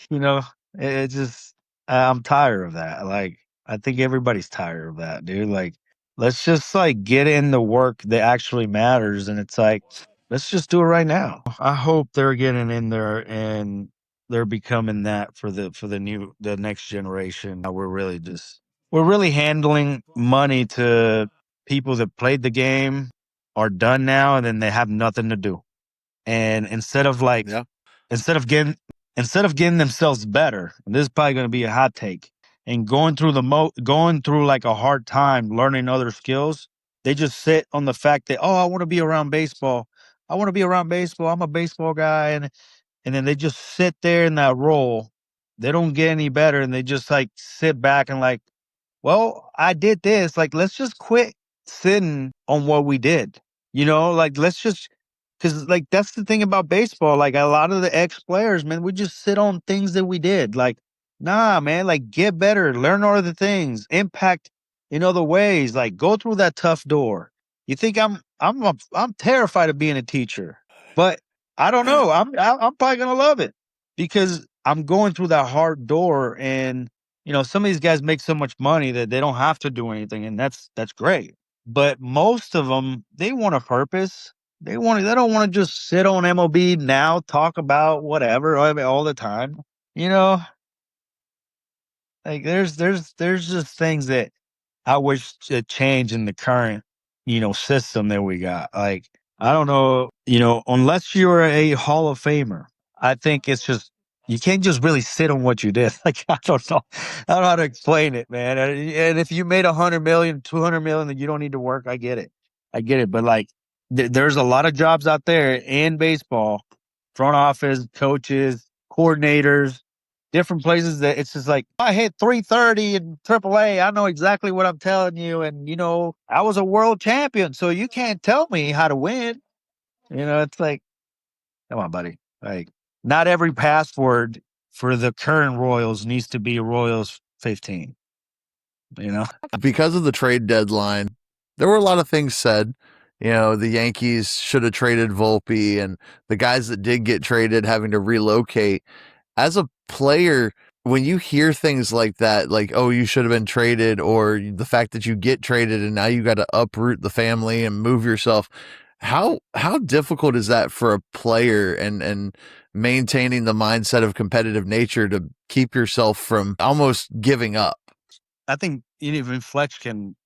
It just I'm tired of that. Like I think everybody's tired of that, dude. Like let's just like get in the work that actually matters, and it's like let's just do it right now. I hope they're getting in there and they're becoming that for the next generation. We're really just we're really handling money to people that played the game, are done now, and then they have nothing to do. And instead of like, Yeah. instead of getting themselves better, and this is probably going to be a hot take, and going through like a hard time learning other skills, they just sit on the fact that, oh, I want to be around baseball. I want to be around baseball. I'm a baseball guy, and then they just sit there in that role. They don't get any better, and they just like sit back and like, well, I did this. Like, let's just quit sitting on what we did. Like, let's just, because, like, that's the thing about baseball. Like, a lot of the ex players, man, we just sit on things that we did. Like, nah, man, like, get better, learn other things, impact in other ways. Like, go through that tough door. You think I'm terrified of being a teacher, but I don't know. I'm probably gonna love it because I'm going through that hard door, and some of these guys make so much money that they don't have to do anything, and that's great. But most of them, they want a purpose. They don't want to just sit on MLB now, talk about whatever all the time. You know, like there's just things that I wish to change in the current, system that we got. Like, I don't know, unless you're a Hall of Famer, I think it's just, you can't just really sit on what you did. Like, I don't know. I don't know how to explain it, man. And if you made 100 million, 200 million, then you don't need to work. I get it. I get it. But like, there's a lot of jobs out there in baseball, front office, coaches, coordinators, different places that it's just like, I hit 330 in AAA. I know exactly what I'm telling you. And, I was a world champion. So you can't tell me how to win. It's like, come on, buddy. Like, not every password for the current Royals needs to be Royals 15. Because of the trade deadline, there were a lot of things said. The Yankees should have traded Volpe, and the guys that did get traded having to relocate. As a player, when you hear things like that, like, oh, you should have been traded, or the fact that you get traded and now you got to uproot the family and move yourself, how difficult is that for a player, and maintaining the mindset of competitive nature to keep yourself from almost giving up? I think even Fletch can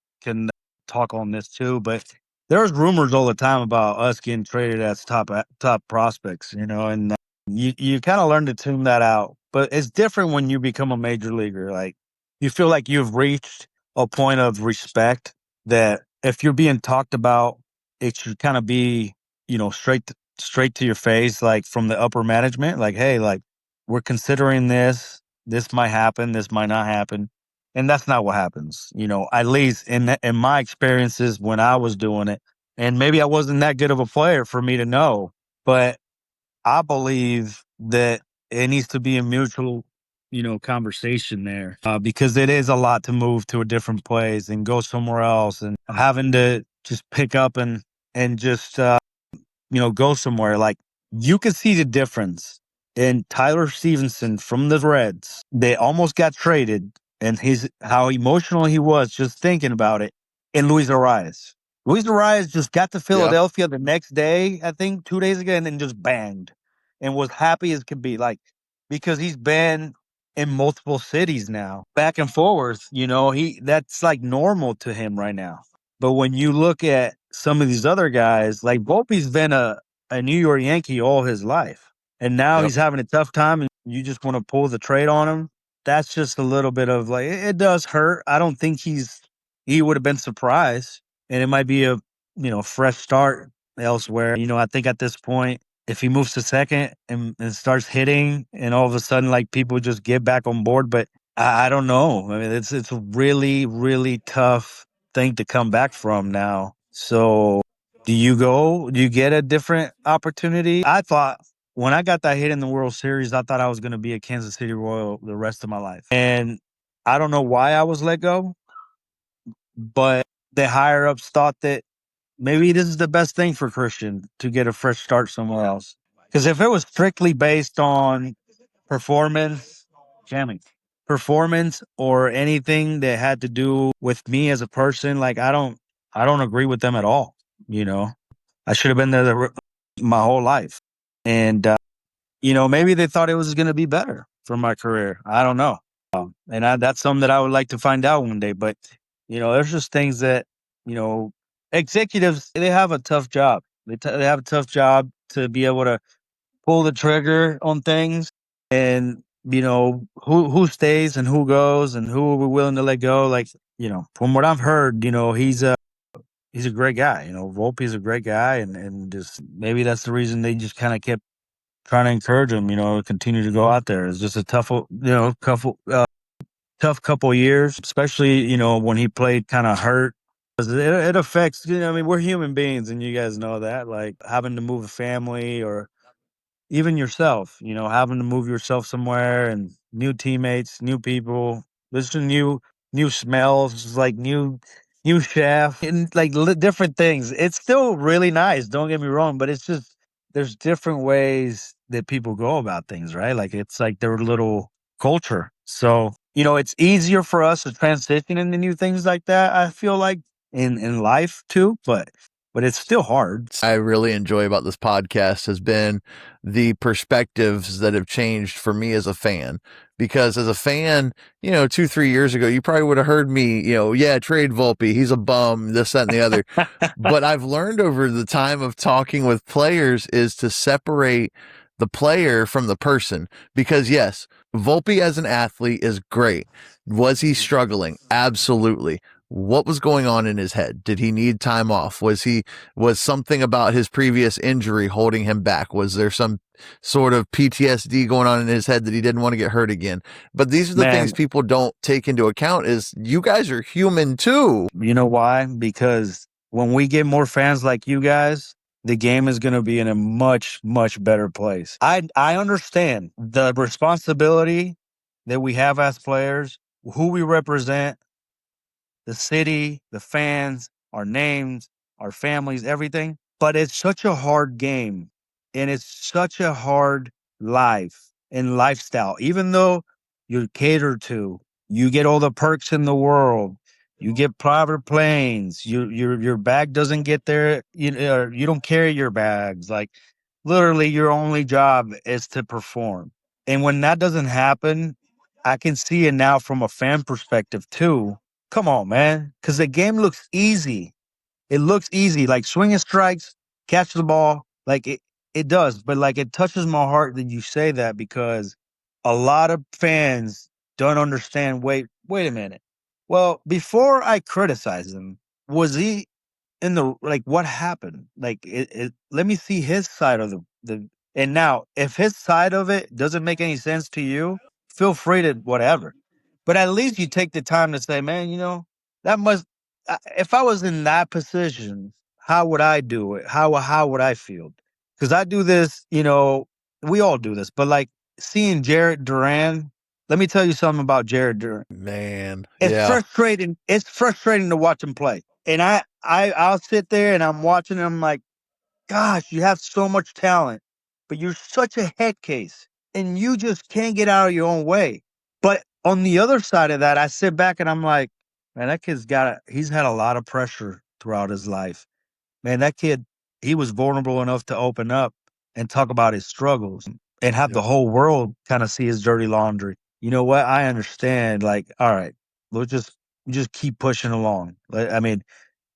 talk on this too, but there's rumors all the time about us getting traded as top prospects, and you kind of learn to tune that out. But it's different when you become a major leaguer. Like, you feel like you've reached a point of respect that if you're being talked about, it should kind of be, straight to your face, like from the upper management, like, hey, like, we're considering this. This might happen. This might not happen. And that's not what happens, at least in my experiences when I was doing it. And maybe I wasn't that good of a player for me to know, but I believe that it needs to be a mutual, conversation there, because it is a lot to move to a different place and go somewhere else, and having to just pick up and just go somewhere. Like, you can see the difference in Tyler Stevenson from the Reds. They almost got traded, and how emotional he was just thinking about it. And Luis Arias. Luis Arias just got to Philadelphia the next day, I think 2 days ago, and then just banged and was happy as could be. Like, because he's been in multiple cities now, back and forth, that's like normal to him right now. But when you look at some of these other guys, like Volpe's been a New York Yankee all his life, and now he's having a tough time, and you just want to pull the trade on him. That's just a little bit of like, it does hurt. I don't think he would have been surprised, and it might be a fresh start elsewhere. I think at this point, if he moves to second and starts hitting, and all of a sudden, like, people just get back on board. But I don't know. I mean, it's a really, really tough thing to come back from now. So do you get a different opportunity? I thought when I got that hit in the World Series, I thought I was going to be a Kansas City Royal the rest of my life. And I don't know why I was let go, but the higher ups thought that maybe this is the best thing for Christian to get a fresh start somewhere else. Because if it was strictly based on performance, jamming, performance, or anything that had to do with me as a person, like, I don't agree with them at all. I should have been there my whole life, and maybe they thought it was going to be better for my career. I don't know. And that's something that I would like to find out one day. But, there's just things that, executives, they have a tough job. They have a tough job to be able to pull the trigger on things, and, who stays and who goes and who are we willing to let go. Like, from what I've heard, he's a great guy. Volpe's a great guy, and just maybe that's the reason they just kind of kept trying to encourage him, to continue to go out there. It's just a tough couple years, especially, when he played kind of hurt. 'Cause it affects, I mean, we're human beings, and you guys know that, like having to move a family, or even yourself, having to move yourself somewhere, and new teammates, new people, there's some new smells, like new chef, and like different things. It's still really nice, don't get me wrong, but it's just there's different ways that people go about things, right? Like it's like their little culture. So, it's easier for us to transition into new things like that, I feel like, in life too, but it's still hard. I really enjoy about this podcast has been the perspectives that have changed for me as a fan. Because as a fan, 2-3 years ago, you probably would have heard me, yeah, trade Volpe, he's a bum, this, that, and the other. But I've learned over the time of talking with players is to separate the player from the person. Because yes, Volpe as an athlete is great. Was he struggling? Absolutely. What was going on in his head? Did he need time off? Was something about his previous injury holding him back? Was there some sort of PTSD going on in his head that he didn't want to get hurt again? But these are the things people don't take into account is you guys are human too. You know why? Because when we get more fans like you guys, the game is going to be in a much, much better place. I understand the responsibility that we have as players, who we represent, the city, the fans, our names, our families, everything. But it's such a hard game, and it's such a hard life and lifestyle. Even though you're catered to, you get all the perks in the world. You get private planes. Your bag doesn't get there. You don't carry your bags. Like literally, your only job is to perform. And when that doesn't happen, I can see it now from a fan perspective too. Come on, man. Because the game looks easy. It looks easy. Like swinging strikes, catch the ball. Like it does. But like it touches my heart that you say that, because a lot of fans don't understand. Wait a minute. Well, before I criticize him, was he in the, like, what happened? Like let me see his side of the and now if his side of it doesn't make any sense to you, feel free to whatever. But at least you take the time to say, man, that must, if I was in that position, how would I do it? How would I feel? Because I do this, we all do this, but like seeing Jared Duran, let me tell you something about Jared Duran. Man, It's yeah. frustrating. It's frustrating to watch him play. And I'll sit there and I'm watching him like, gosh, you have so much talent, but you're such a head case and you just can't get out of your own way. But on the other side of that, I sit back and I'm like, man, that kid's he's had a lot of pressure throughout his life. Man, that kid, he was vulnerable enough to open up and talk about his struggles and have the whole world kind of see his dirty laundry. You know what? I understand. Like, all right, let's just keep pushing along. I mean,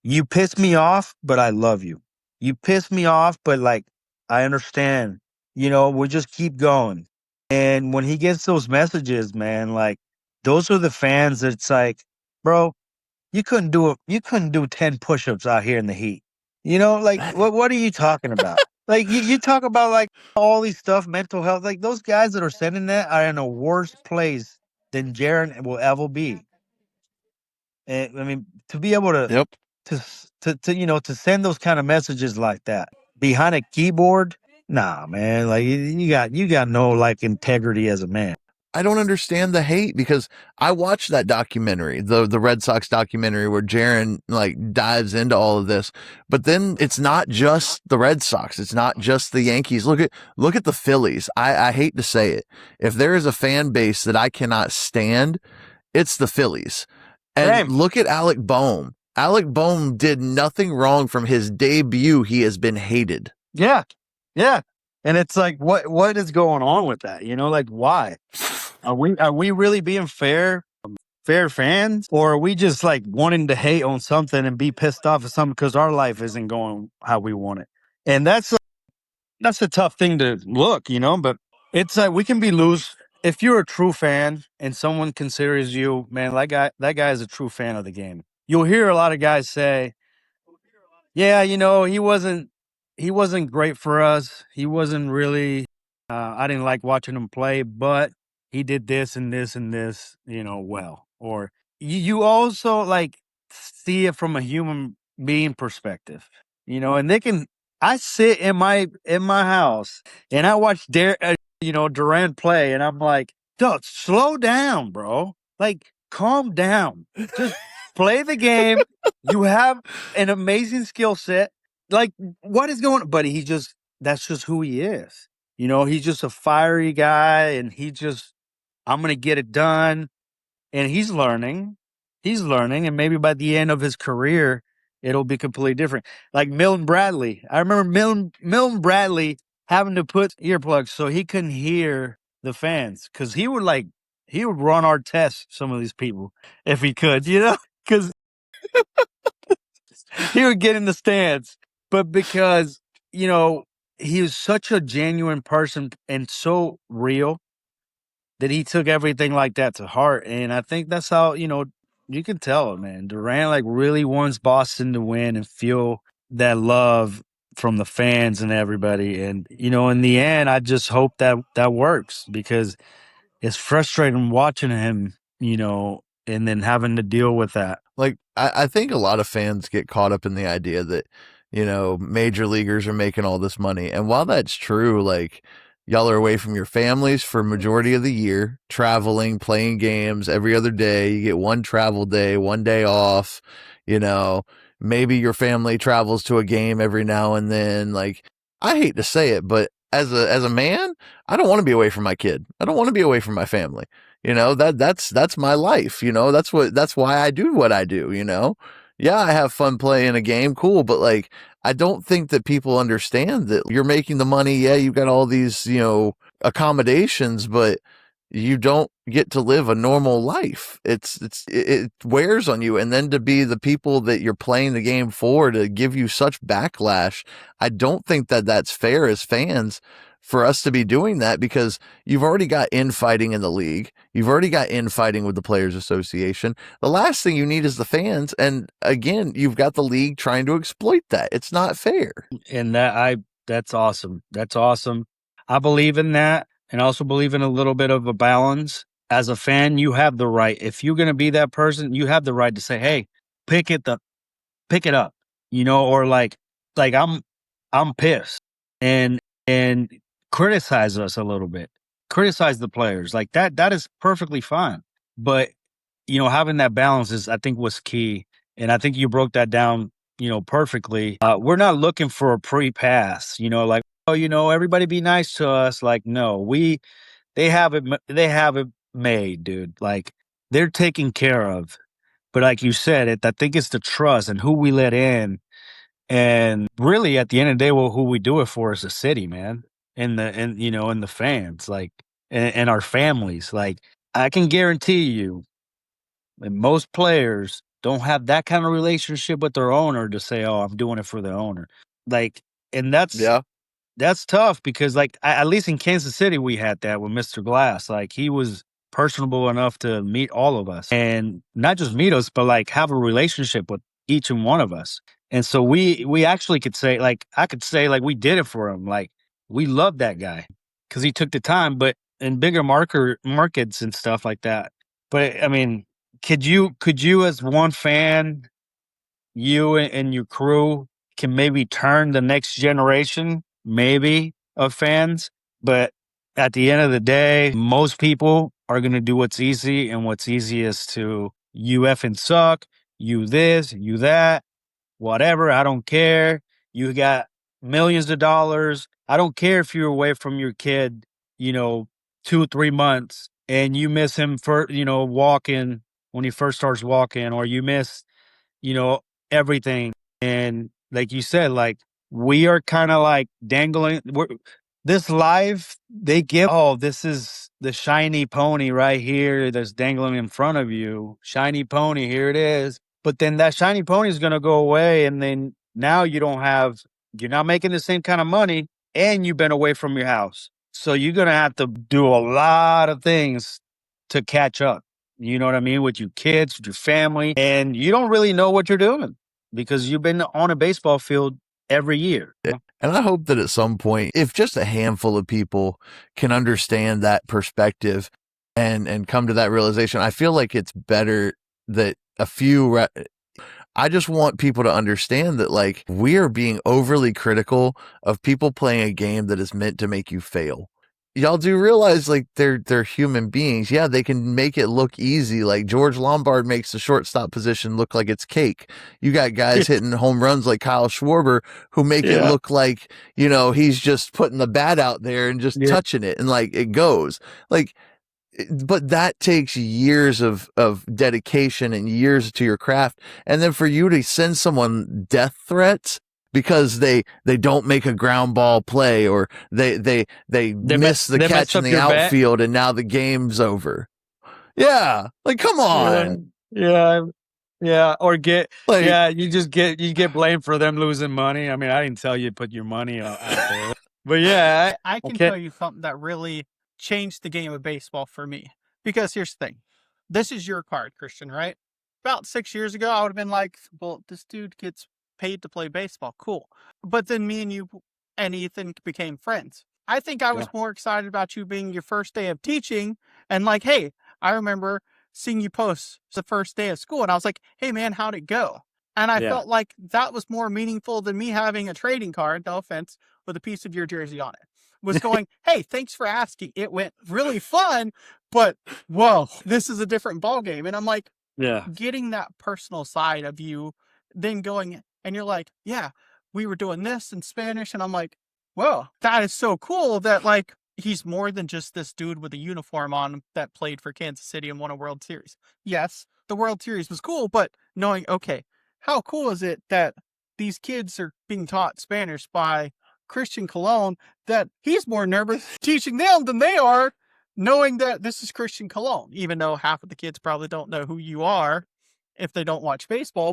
you piss me off, but I love you. You piss me off, but like, I understand. We'll just keep going. And when he gets those messages, man, like, those are the fans that's like, bro, you couldn't do it. You couldn't do 10 push-ups out here in the heat. Like, what are you talking about? Like, you talk about like all these stuff, mental health. Like those guys that are sending that are in a worse place than Jaron will ever be. And I mean, to be able to to send those kind of messages like that behind a keyboard, nah, man. Like you got no like integrity as a man. I don't understand the hate because I watched that documentary, the Red Sox documentary where Jaron like dives into all of this. But then it's not just the Red Sox. It's not just the Yankees. Look at the Phillies. I hate to say it. If there is a fan base that I cannot stand, it's the Phillies. And look at Alec Boehm. Alec Boehm did nothing wrong from his debut. He has been hated. Yeah. Yeah. And it's like, what is going on with that? Like, why? Are we really being fair fans, or are we just like wanting to hate on something and be pissed off at something because our life isn't going how we want it? And that's a tough thing to look, but it's like we can be loose. If you're a true fan and someone considers you, man, that guy is a true fan of the game. You'll hear a lot of guys say, yeah, he wasn't great for us. He wasn't really I didn't like watching him play, but he did this and this and this, well. Or you also like see it from a human being perspective, and they can I sit in my house and I watch Durant play and I'm like, "Dude, slow down, bro. Like calm down. Just play the game. You have an amazing skill set. Like, what is going on?" But that's just who he is. He's just a fiery guy and I'm going to get it done. And he's learning. He's learning. And maybe by the end of his career, it'll be completely different. Like Milton Bradley. I remember Milton Bradley having to put earplugs so he couldn't hear the fans because he would run our tests, some of these people, if he could, because he would get in the stands. But because, he was such a genuine person and so real that he took everything like that to heart. And I think that's how, you can tell it, man. Durant like really wants Boston to win and feel that love from the fans and everybody. And, in the end, I just hope that that works because it's frustrating watching him, and then having to deal with that. Like, I think a lot of fans get caught up in the idea that, major leaguers are making all this money. And while that's true, like, y'all are away from your families for a majority of the year, traveling, playing games every other day. You get one travel day, one day off, maybe your family travels to a game every now and then. Like, I hate to say it, but as a man, I don't want to be away from my kid. I don't want to be away from my family. That's my life. That's why I do what I do. Yeah, I have fun playing a game. Cool. But like, I don't think that people understand that you're making the money. Yeah, you've got all these, accommodations, but you don't get to live a normal life. It wears on you. And then to be the people that you're playing the game for to give you such backlash, I don't think that that's fair as fans for us to be doing that because you've already got infighting in the league. You've already got infighting with the Players Association. The last thing you need is the fans. And again, you've got the league trying to exploit that. It's not fair. And that's awesome. That's awesome. I believe in that. And I also believe in a little bit of a balance. As a fan, you have the right. If you're going to be that person, you have the right to say, "Hey, pick it up, or like I'm pissed," and and criticize us a little bit, criticize the players like that. That is perfectly fine. But having that balance is, I think, was key, and I think you broke that down, perfectly. We're not looking for a pre-pass, like, oh, everybody be nice to us. Like, no, they have it made, dude. Like they're taken care of. But like you said, I think it's the trust and who we let in. And really at the end of the day, well, who we do it for is the city, man. And the fans, like and our families. Like I can guarantee you and most players don't have that kind of relationship with their owner to say, "Oh, I'm doing it for the owner." Like, and that's tough because, like, at least in Kansas City, we had that with Mr. Glass. Like, he was personable enough to meet all of us, and not just meet us, but like have a relationship with each and one of us. And so we actually could say, like, I could say, like, we did it for him. Like, we love that guy because he took the time. But in bigger markets and stuff like that. But I mean, could you as one fan, you and your crew can maybe turn the next generation, maybe, of fans. But at the end of the day, most people are going to do what's easy, and what's easy is to you effing suck, you this, you that, whatever. I don't care. You got millions of dollars. I don't care if you're away from your kid, 2 or 3 months and you miss him for, walking when he first starts walking, or you miss, you know, everything. And like you said, like we are kind of like dangling. this life, they give, oh, this is the shiny pony right here that's dangling in front of you. Shiny pony, here it is. But then that shiny pony is going to go away. And then now you're not making the same kind of money and you've been away from your house. So you're going to have to do a lot of things to catch up. You know what I mean? With your kids, with your family. And you don't really know what you're doing because you've been on a baseball field every year. And I hope that at some point, if just a handful of people can understand that perspective and come to that realization, I feel like it's better that a few. I just want people to understand that, like, we are being overly critical of people playing a game that is meant to make you fail. Y'all do realize, like, they're human beings. Yeah, they can make it look easy. Like George Lombard makes the shortstop position look like it's cake. You got guys hitting home runs like Kyle Schwarber who make it look like, you know, he's just putting the bat out there and just touching it and like it goes. Like, but that takes years of dedication and years to your craft. And then for you to send someone death threats because they don't make a ground ball play or they miss the catch in the outfield and now the game's over. Yeah. Like, come on. Yeah. Or you get blamed for them losing money. I mean, I didn't tell you to put your money out there. But yeah, I can tell you something that really changed the game of baseball for me. Because here's the thing. This is your card, Christian, right? About 6 years ago, I would have been like, well, this dude gets paid to play baseball. Cool. But then me and you and Ethan became friends. I think I was more excited about you being your first day of teaching and like, hey, I remember seeing you post the first day of school and I was like, hey man, how'd it go? And I felt like that was more meaningful than me having a trading card, no offense, with a piece of your jersey on it. Was going, hey, thanks for asking. It went really fun, but whoa, this is a different ballgame. And I'm like, getting that personal side of you, then going, and you're like, yeah, we were doing this in Spanish. And I'm like, whoa, that is so cool that like he's more than just this dude with a uniform on that played for Kansas City and won a World Series. Yes, the World Series was cool, but knowing, okay, how cool is it that these kids are being taught Spanish by Christian Colon, that he's more nervous teaching them than they are, knowing that this is Christian Colon, even though half of the kids probably don't know who you are if they don't watch baseball.